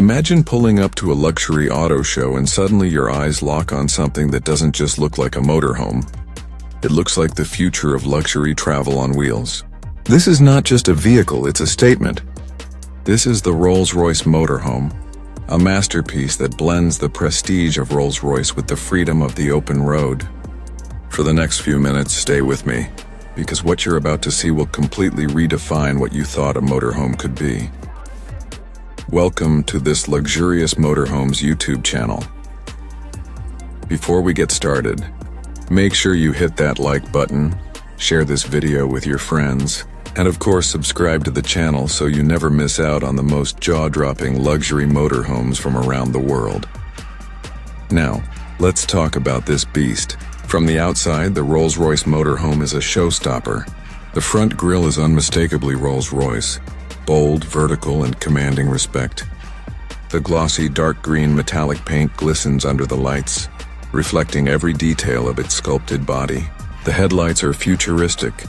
Imagine pulling up to a luxury auto show and suddenly your eyes lock on something that doesn't just look like a motorhome. It looks like the future of luxury travel on wheels. This is not just a vehicle, it's a statement. This is the Rolls-Royce Motorhome, a masterpiece that blends the prestige of Rolls-Royce with the freedom of the open road. For the next few minutes, stay with me, because what you're about to see will completely redefine what you thought a motorhome could be. Welcome to this luxurious motorhomes YouTube channel. Before we get started, make sure you hit that like button, share this video with your friends, and of course subscribe to the channel so you never miss out on the most jaw-dropping luxury motorhomes from around the world. Now, let's talk about this beast. From the outside, the Rolls-Royce Motorhome is a showstopper. The front grille is unmistakably Rolls-Royce, bold, vertical, and commanding respect. The glossy dark green metallic paint glistens under the lights, reflecting every detail of its sculpted body. The headlights are futuristic,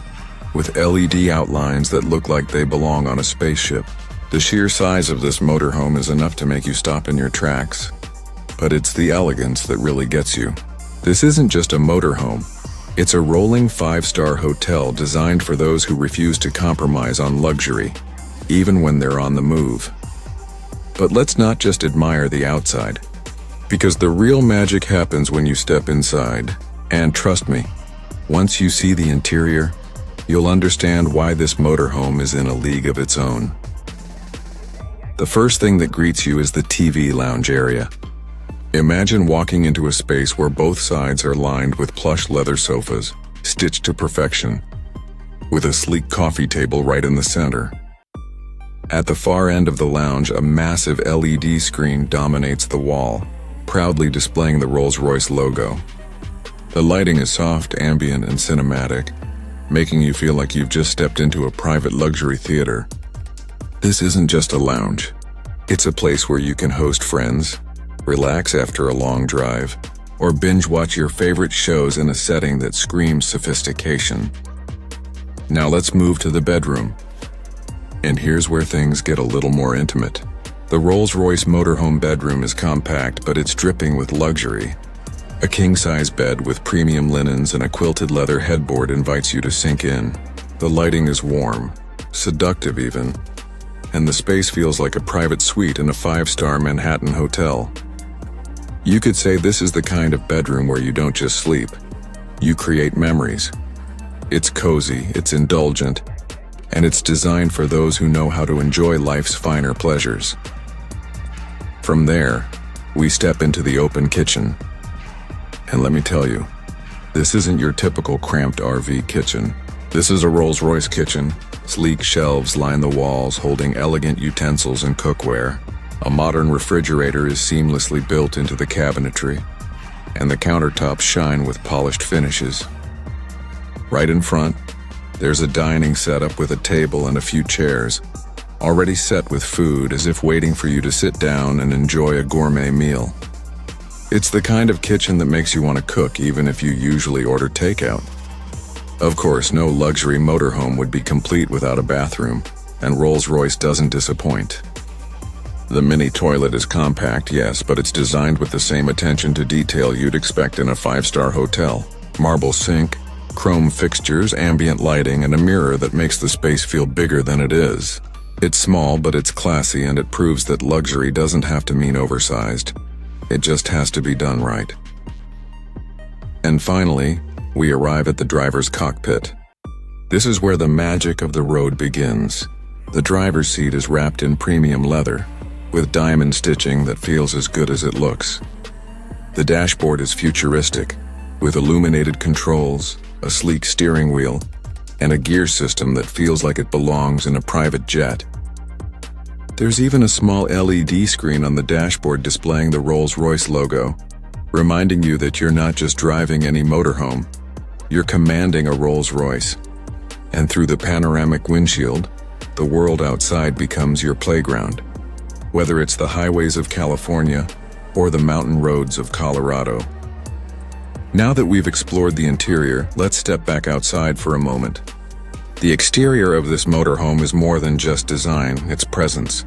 with LED outlines that look like they belong on a spaceship. The sheer size of this motorhome is enough to make you stop in your tracks, but it's the elegance that really gets you. This isn't just a motorhome. It's a rolling 5-star hotel designed for those who refuse to compromise on luxury, even when they're on the move. But let's not just admire the outside, because the real magic happens when you step inside. And trust me, once you see the interior, you'll understand why this motorhome is in a league of its own. The first thing that greets you is the TV lounge area. Imagine walking into a space where both sides are lined with plush leather sofas, stitched to perfection, with a sleek coffee table right in the center. At the far end of the lounge, a massive LED screen dominates the wall, proudly displaying the Rolls-Royce logo. The lighting is soft, ambient, and cinematic, making you feel like you've just stepped into a private luxury theater. This isn't just a lounge. It's a place where you can host friends, relax after a long drive, or binge watch your favorite shows in a setting that screams sophistication. Now let's move to the bedroom. And here's where things get a little more intimate. The Rolls-Royce Motorhome bedroom is compact, but it's dripping with luxury. A king-size bed with premium linens and a quilted leather headboard invites you to sink in. The lighting is warm, seductive even, and the space feels like a private suite in a 5-star Manhattan hotel. You could say this is the kind of bedroom where you don't just sleep, you create memories. It's cozy, it's indulgent, and it's designed for those who know how to enjoy life's finer pleasures. From there, we step into the open kitchen. And let me tell you, this isn't your typical cramped RV kitchen. This is a Rolls-Royce kitchen. Sleek shelves line the walls, holding elegant utensils and cookware. A modern refrigerator is seamlessly built into the cabinetry, and the countertops shine with polished finishes. Right in front, there's a dining setup with a table and a few chairs, already set with food as if waiting for you to sit down and enjoy a gourmet meal. It's the kind of kitchen that makes you want to cook even if you usually order takeout. Of course, no luxury motorhome would be complete without a bathroom, and Rolls-Royce doesn't disappoint. The mini toilet is compact, yes, but it's designed with the same attention to detail you'd expect in a 5-star hotel. Marble sink, chrome fixtures, ambient lighting, and a mirror that makes the space feel bigger than it is. It's small, but it's classy, and it proves that luxury doesn't have to mean oversized. It just has to be done right. And finally, we arrive at the driver's cockpit. This is where the magic of the road begins. The driver's seat is wrapped in premium leather, with diamond stitching that feels as good as it looks. The dashboard is futuristic, with illuminated controls, a sleek steering wheel, and a gear system that feels like it belongs in a private jet. There's even a small LED screen on the dashboard displaying the Rolls-Royce logo, reminding you that you're not just driving any motorhome, you're commanding a Rolls-Royce. And through the panoramic windshield, the world outside becomes your playground, whether it's the highways of California or the mountain roads of Colorado. Now that we've explored the interior, let's step back outside for a moment. The exterior of this motorhome is more than just design, it's presence.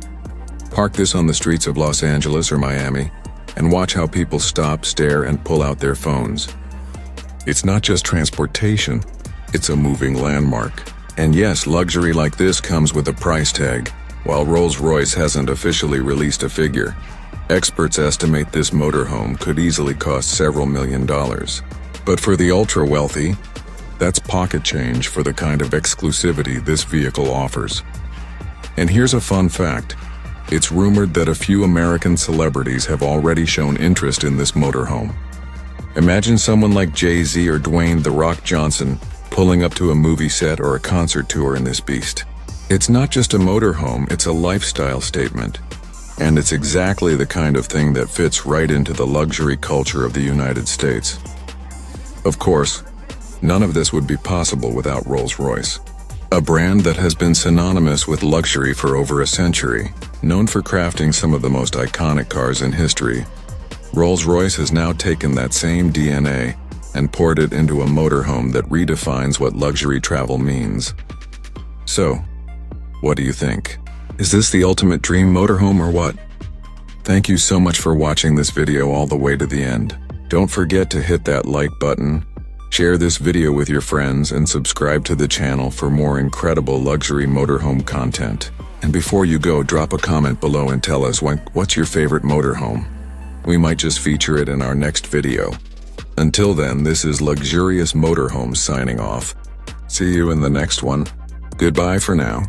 Park this on the streets of Los Angeles or Miami, and watch how people stop, stare, and pull out their phones. It's not just transportation, it's a moving landmark. And yes, luxury like this comes with a price tag. While Rolls-Royce hasn't officially released a figure, experts estimate this motorhome could easily cost several $1,000,000. But for the ultra-wealthy, that's pocket change for the kind of exclusivity this vehicle offers. And here's a fun fact. It's rumored that a few American celebrities have already shown interest in this motorhome. Imagine someone like Jay-Z or Dwayne "The Rock" Johnson pulling up to a movie set or a concert tour in this beast. It's not just a motorhome, it's a lifestyle statement. And it's exactly the kind of thing that fits right into the luxury culture of the United States. Of course, none of this would be possible without Rolls-Royce, a brand that has been synonymous with luxury for over a century. Known for crafting some of the most iconic cars in history, Rolls-Royce has now taken that same DNA and poured it into a motorhome that redefines what luxury travel means. So, what do you think? Is this the ultimate dream motorhome or what? Thank you so much for watching this video all the way to the end. Don't forget to hit that like button, share this video with your friends, and subscribe to the channel for more incredible luxury motorhome content. And before you go, drop a comment below and tell us what's your favorite motorhome. We might just feature it in our next video. Until then, this is Luxurious Motorhomes signing off. See you in the next one. Goodbye for now.